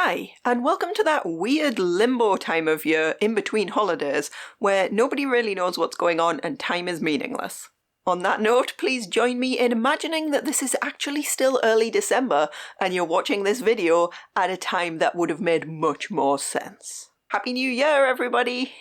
Hi, and welcome to that weird limbo time of year in between holidays where nobody really knows what's going on and time is meaningless. On that note, please join me in imagining that this is actually still early December and you're watching this video at a time that would have made much more sense. Happy New Year, everybody!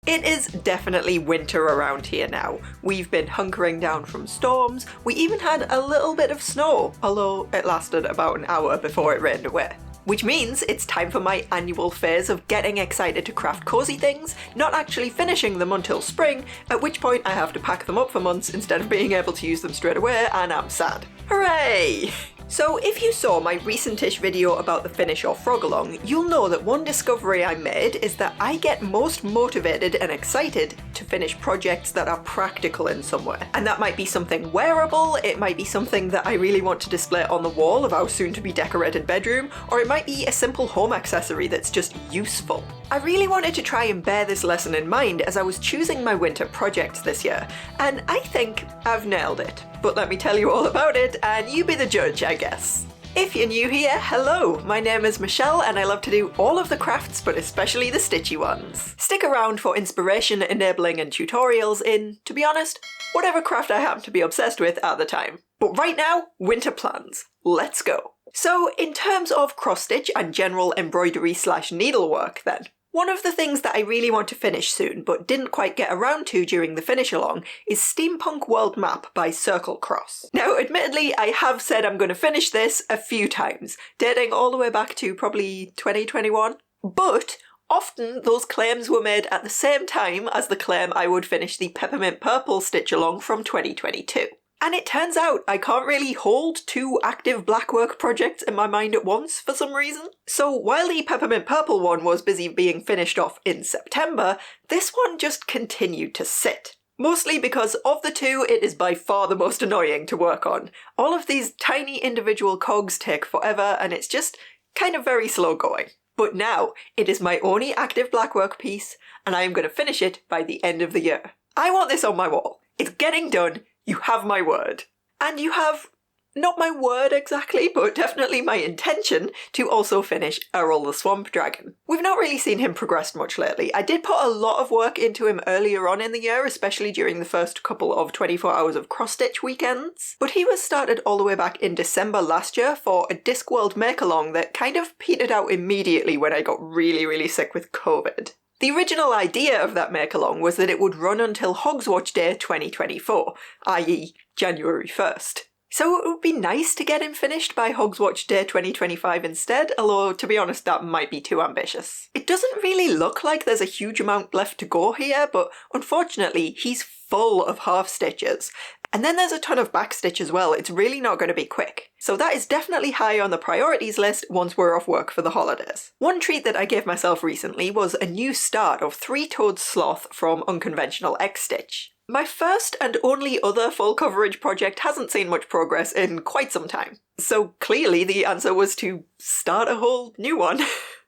It is definitely winter around here now. We've been hunkering down from storms, we even had a little bit of snow, although it lasted about an hour before it rained away. Which means it's time for my annual phase of getting excited to craft cozy things, not actually finishing them until spring, at which point I have to pack them up for months instead of being able to use them straight away, and I'm sad. Hooray! So if you saw my recent-ish video about the Finish or Frog Along, you'll know that one discovery I made is that I get most motivated and excited to finish projects that are practical in some way. And that might be something wearable, it might be something that I really want to display on the wall of our soon-to-be decorated bedroom, or it might be a simple home accessory that's just useful. I really wanted to try and bear this lesson in mind as I was choosing my winter projects this year, and I think I've nailed it. But let me tell you all about it, and you be the judge, I guess. If you're new here, hello! My name is Michelle and I love to do all of the crafts, but especially the stitchy ones. Stick around for inspiration, enabling and tutorials in, to be honest, whatever craft I happen to be obsessed with at the time. But right now, winter plans. Let's go! So in terms of cross-stitch and general embroidery/needlework then, one of the things that I really want to finish soon, but didn't quite get around to during the finish along, is Steampunk World Map by Circle Cross. Now, admittedly, I have said I'm going to finish this a few times, dating all the way back to probably 2021, but often those claims were made at the same time as the claim I would finish the Peppermint Purple stitch along from 2022. And it turns out I can't really hold two active blackwork projects in my mind at once for some reason. So while the Peppermint Purple one was busy being finished off in September, this one just continued to sit. Mostly because of the two, it is by far the most annoying to work on. All of these tiny individual cogs take forever and it's just kind of very slow going. But now, it is my only active blackwork piece and I am going to finish it by the end of the year. I want this on my wall. It's getting done. You have my word. And you have, not my word exactly, but definitely my intention to also finish Errol the Swamp Dragon. We've not really seen him progress much lately. I did put a lot of work into him earlier on in the year, especially during the first couple of 24 hours of cross-stitch weekends. But he was started all the way back in December last year for a Discworld make-along that kind of petered out immediately when I got really sick with COVID. The original idea of that make-along was that it would run until Hogswatch Day 2024, i.e. January 1st. So it would be nice to get him finished by Hogswatch Day 2025 instead, although to be honest that might be too ambitious. It doesn't really look like there's a huge amount left to go here, but unfortunately he's full of half stitches. And then there's a ton of backstitch as well, it's really not going to be quick. So that is definitely high on the priorities list once we're off work for the holidays. One treat that I gave myself recently was a new start of Three-Toed Sloth from Unconventional X-Stitch. My first and only other full coverage project hasn't seen much progress in quite some time. So clearly the answer was to start a whole new one.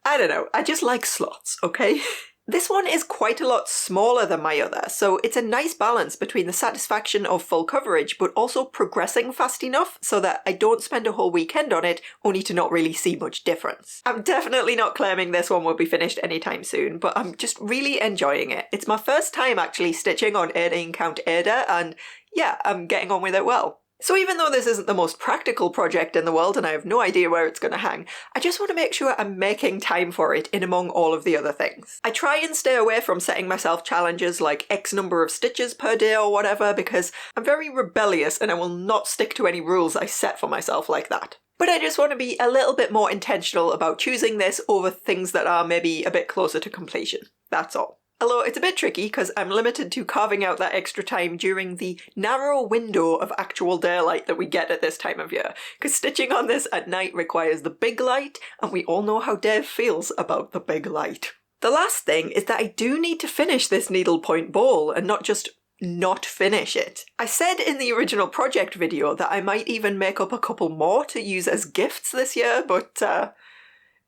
I don't know, I just like sloths, okay? This one is quite a lot smaller than my other, so it's a nice balance between the satisfaction of full coverage but also progressing fast enough so that I don't spend a whole weekend on it only to not really see much difference. I'm definitely not claiming this one will be finished anytime soon, but I'm just really enjoying it. It's my first time actually stitching on 18 count Aida and yeah, I'm getting on with it well. So even though this isn't the most practical project in the world and I have no idea where it's going to hang, I just want to make sure I'm making time for it in among all of the other things. I try and stay away from setting myself challenges like X number of stitches per day or whatever because I'm very rebellious and I will not stick to any rules I set for myself like that. But I just want to be a little bit more intentional about choosing this over things that are maybe a bit closer to completion. That's all. Although it's a bit tricky because I'm limited to carving out that extra time during the narrow window of actual daylight that we get at this time of year, because stitching on this at night requires the big light, and we all know how Dave feels about the big light. The last thing is that I do need to finish this needlepoint bowl and not just not finish it. I said in the original project video that I might even make up a couple more to use as gifts this year, but that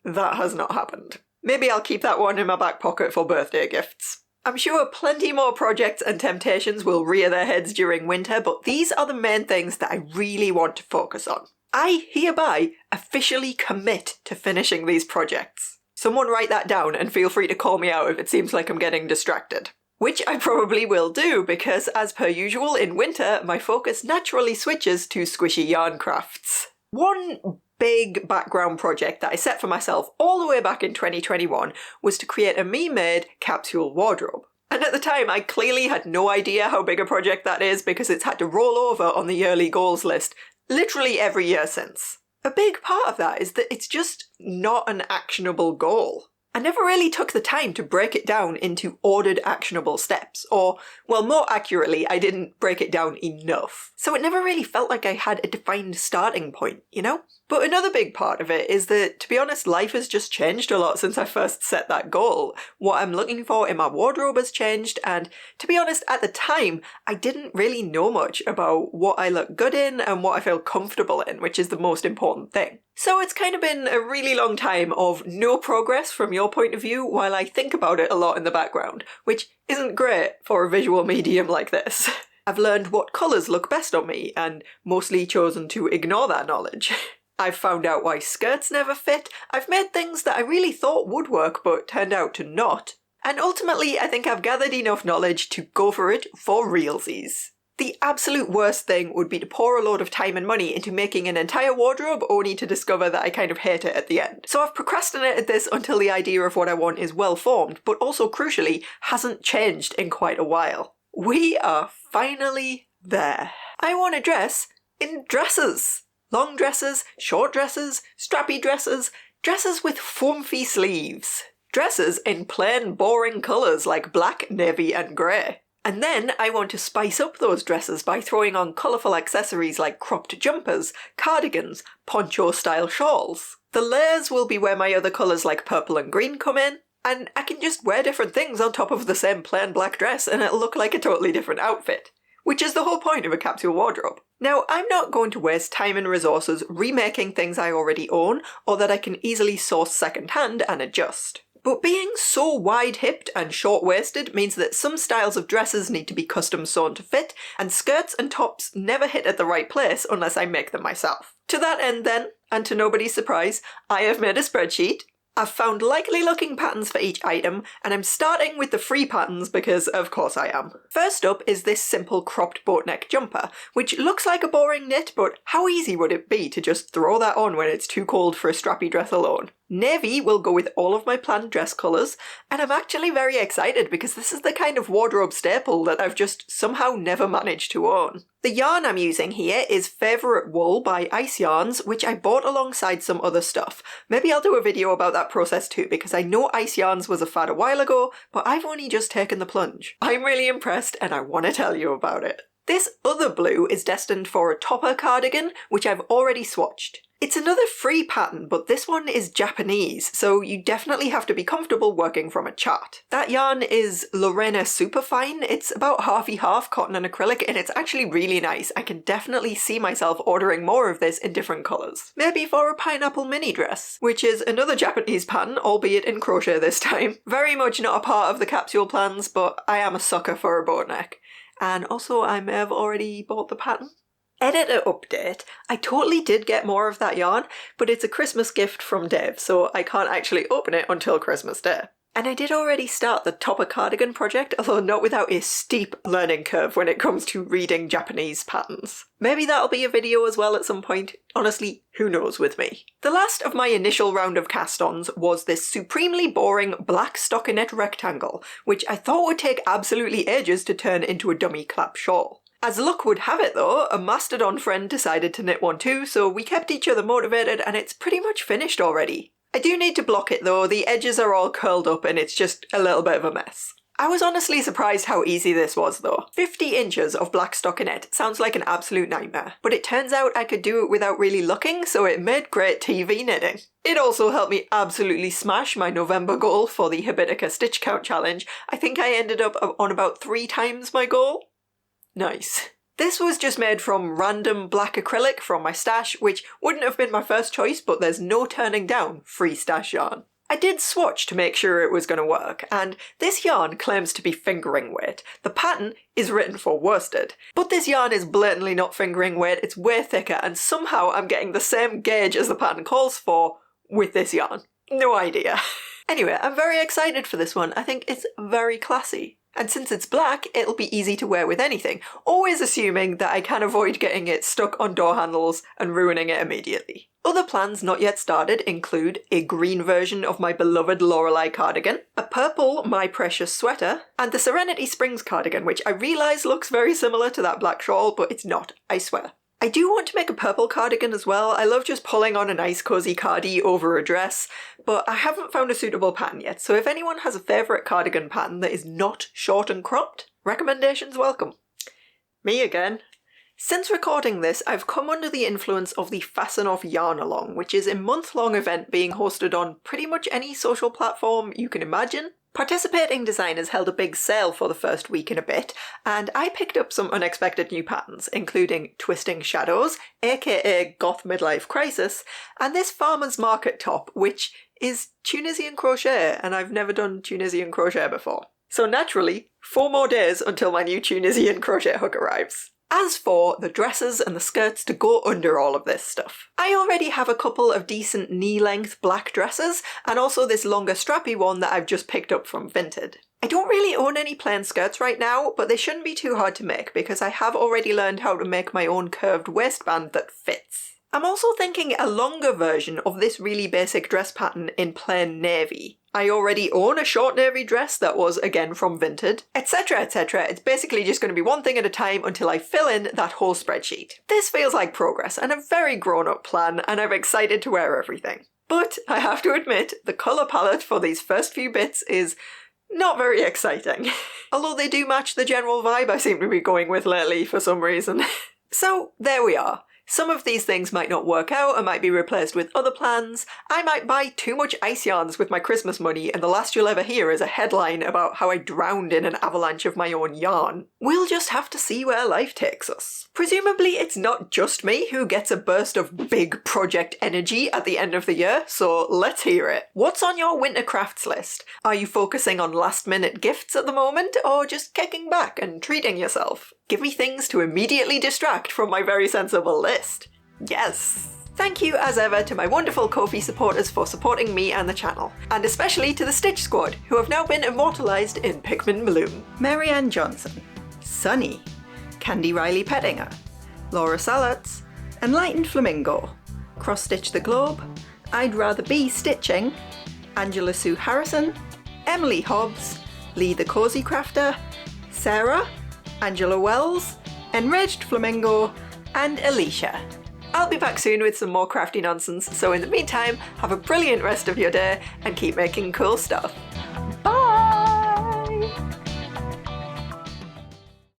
has not happened. Maybe I'll keep that one in my back pocket for birthday gifts. I'm sure plenty more projects and temptations will rear their heads during winter, but these are the main things that I really want to focus on. I hereby officially commit to finishing these projects. Someone write that down and feel free to call me out if it seems like I'm getting distracted. Which I probably will do because, as per usual in winter, my focus naturally switches to squishy yarn crafts. One big background project that I set for myself all the way back in 2021 was to create a me-made capsule wardrobe. And at the time, I clearly had no idea how big a project that is because it's had to roll over on the yearly goals list literally every year since. A big part of that is that it's just not an actionable goal. I never really took the time to break it down into ordered actionable steps, or, well, more accurately, I didn't break it down enough. So it never really felt like I had a defined starting point, you know? But another big part of it is that, to be honest, life has just changed a lot since I first set that goal. What I'm looking for in my wardrobe has changed, and to be honest, at the time, I didn't really know much about what I look good in and what I feel comfortable in, which is the most important thing. So it's kind of been a really long time of no progress from your point of view while I think about it a lot in the background, which isn't great for a visual medium like this. I've learned what colours look best on me, and mostly chosen to ignore that knowledge. I've found out why skirts never fit, I've made things that I really thought would work but turned out to not, and ultimately I think I've gathered enough knowledge to go for it for realsies. The absolute worst thing would be to pour a load of time and money into making an entire wardrobe only to discover that I kind of hate it at the end. So I've procrastinated this until the idea of what I want is well formed, but also crucially hasn't changed in quite a while. We are finally there. I want a dress in dresses. Long dresses, short dresses, strappy dresses, dresses with foamphy sleeves. Dresses in plain boring colours like black, navy and grey. And then I want to spice up those dresses by throwing on colourful accessories like cropped jumpers, cardigans, poncho-style shawls. The layers will be where my other colours like purple and green come in, and I can just wear different things on top of the same plain black dress and it'll look like a totally different outfit. Which is the whole point of a capsule wardrobe. Now, I'm not going to waste time and resources remaking things I already own or that I can easily source second-hand and adjust. But being so wide-hipped and short-waisted means that some styles of dresses need to be custom sewn to fit, and skirts and tops never hit at the right place unless I make them myself. To that end then, and to nobody's surprise, I have made a spreadsheet. I've found likely looking patterns for each item, and I'm starting with the free patterns because of course I am. First up is this simple cropped boat neck jumper, which looks like a boring knit, but how easy would it be to just throw that on when it's too cold for a strappy dress alone? Navy will go with all of my planned dress colours, and I'm actually very excited because this is the kind of wardrobe staple that I've just somehow never managed to own. The yarn I'm using here is Favourite Wool by Ice Yarns, which I bought alongside some other stuff. Maybe I'll do a video about that process too, because I know Ice Yarns was a fad a while ago, but I've only just taken the plunge. I'm really impressed and I want to tell you about it. This other blue is destined for a topper cardigan, which I've already swatched. It's another free pattern, but this one is Japanese, so you definitely have to be comfortable working from a chart. That yarn is Lorena Superfine. It's about half-y-half cotton and acrylic, and it's actually really nice. I can definitely see myself ordering more of this in different colours. Maybe for a pineapple mini dress, which is another Japanese pattern, albeit in crochet this time. Very much not a part of the capsule plans, but I am a sucker for a boat neck. And also I may have already bought the pattern. Editor update. I totally did get more of that yarn, but it's a Christmas gift from Dev, so I can't actually open it until Christmas Day. And I did already start the topper cardigan project, although not without a steep learning curve when it comes to reading Japanese patterns. Maybe that'll be a video as well at some point. Honestly, who knows with me. The last of my initial round of cast-ons was this supremely boring black stockinette rectangle, which I thought would take absolutely ages to turn into a dummy clap shawl. As luck would have it though, a Mastodon friend decided to knit one too, so we kept each other motivated and it's pretty much finished already. I do need to block it though, the edges are all curled up and it's just a little bit of a mess. I was honestly surprised how easy this was though. 50 inches of black stockinette sounds like an absolute nightmare, but it turns out I could do it without really looking, so it made great TV knitting. It also helped me absolutely smash my November goal for the Habitica Stitch Count Challenge. I think I ended up on about 3 times my goal. Nice. This was just made from random black acrylic from my stash, which wouldn't have been my first choice, but there's no turning down free stash yarn. I did swatch to make sure it was going to work, and this yarn claims to be fingering weight. The pattern is written for worsted, but this yarn is blatantly not fingering weight, it's way thicker, and somehow I'm getting the same gauge as the pattern calls for with this yarn. No idea. Anyway, I'm very excited for this one. I think it's very classy. And since it's black, it'll be easy to wear with anything, always assuming that I can avoid getting it stuck on door handles and ruining it immediately. Other plans not yet started include a green version of my beloved Lorelei cardigan, a purple My Precious sweater, and the Serenity Springs cardigan, which I realise looks very similar to that black shawl, but it's not, I swear. I do want to make a purple cardigan as well. I love just pulling on a nice cozy cardi over a dress, but I haven't found a suitable pattern yet, so if anyone has a favourite cardigan pattern that is not short and cropped, recommendations welcome. Me again. Since recording this, I've come under the influence of the Fasten Off Yarn Along, which is a month-long event being hosted on pretty much any social platform you can imagine. Participating designers held a big sale for the first week and a bit, and I picked up some unexpected new patterns, including Twisting Shadows, aka Goth Midlife Crisis, and this Farmer's Market top, which is Tunisian crochet, and I've never done Tunisian crochet before. So naturally, 4 more days until my new Tunisian crochet hook arrives. As for the dresses and the skirts to go under all of this stuff, I already have a couple of decent knee-length black dresses, and also this longer strappy one that I've just picked up from Vinted. I don't really own any plain skirts right now, but they shouldn't be too hard to make because I have already learned how to make my own curved waistband that fits. I'm also thinking a longer version of this really basic dress pattern in plain navy. I already own a short navy dress that was, again, from Vinted, etc, etc. It's basically just going to be one thing at a time until I fill in that whole spreadsheet. This feels like progress and a very grown-up plan, and I'm excited to wear everything. But I have to admit, the colour palette for these first few bits is not very exciting. Although they do match the general vibe I seem to be going with lately for some reason. So there we are. Some of these things might not work out and might be replaced with other plans. I might buy too much ice yarns with my Christmas money, and the last you'll ever hear is a headline about how I drowned in an avalanche of my own yarn. We'll just have to see where life takes us. Presumably it's not just me who gets a burst of big project energy at the end of the year, so let's hear it. What's on your winter crafts list? Are you focusing on last-minute gifts at the moment, or just kicking back and treating yourself? Give me things to immediately distract from my very sensible list. Yes! Thank you as ever to my wonderful Ko-fi supporters for supporting me and the channel, and especially to the Stitch Squad, who have now been immortalised in Pikmin Bloom. Marianne Johnson, Sunny, Candy Riley Pettinger, Laura Salatz, Enlightened Flamingo, Cross Stitch the Globe, I'd Rather Be Stitching, Angela Sue Harrison, Emily Hobbs, Lee the Cozy Crafter, Sarah, Angela Wells, Enraged Flamingo, and Alicia. I'll be back soon with some more crafty nonsense, so in the meantime, have a brilliant rest of your day and keep making cool stuff.